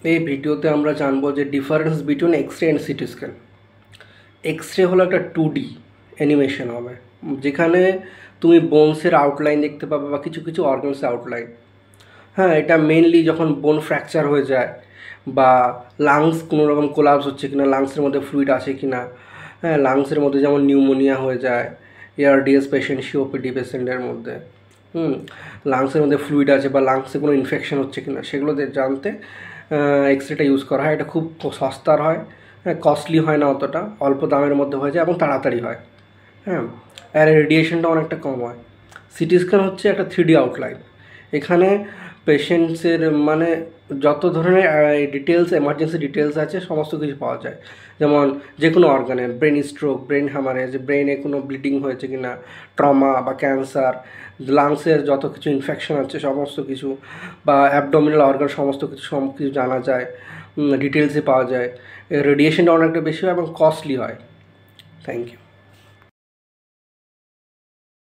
এই ভিডিওতে আমরা জানবো যে difference between X ray and CT scan. X ray হলো একটা 2D অ্যানিমেশন হবে, যেখানে তুমি বোনসের আউটলাইন দেখতে পাবে বা কিছু কিছু অর্গানসের আউটলাইন। হ্যাঁ, এটা মেনলি যখন বোন ফ্র্যাকচার হয়ে যায় বা লাংস কোনো রকম কোলাপস হচ্ছে কিনা, লাংসের মধ্যে ফ্লুইড আছে কিনা। হ্যাঁ, লাংসের মধ্যে যেমন নিউমোনিয়া হয়ে যায় এআরডিএস পেশেন্ট, সিওপিডি পেশেন্টের মধ্যে। লাংসের মধ্যে ফ্লুইড আছে বা লাংসে কোনো ইনফেকশন হচ্ছে কিনা, সেগুলো জানতে এক্স রেটা ইউজ করা হয়। এটা খুব সস্তার হয়, হ্যাঁ, কস্টলি হয় না অতটা, অল্প দামের মধ্যে হয়ে যায় এবং তাড়াতাড়ি হয়। হ্যাঁ, আর রেডিয়েশনটা অনেকটা কম হয়। সিটি স্ক্যান হচ্ছে একটা 3D আউটলাইন। এখানে পেশেন্টসের মানে যত ধরনের ডিটেলস, এমার্জেন্সি ডিটেলস আছে সমস্ত কিছু পাওয়া যায়। যেমন যে কোনো অর্গানের, ব্রেন স্ট্রোক, ব্রেন হ্যামারেজ, ব্রেনে কোনো ব্লিডিং হয়েছে কিনা, ট্রমা বা ক্যান্সার, লাংসের যত কিছু ইনফেকশন আছে সমস্ত কিছু, বা অ্যাবডোমিনাল অর্গান সমস্ত কিছু জানা যায়, ডিটেলসে পাওয়া যায়। রেডিয়েশনটা অনেকটা বেশি হয় এবং কস্টলি হয়। Thank you.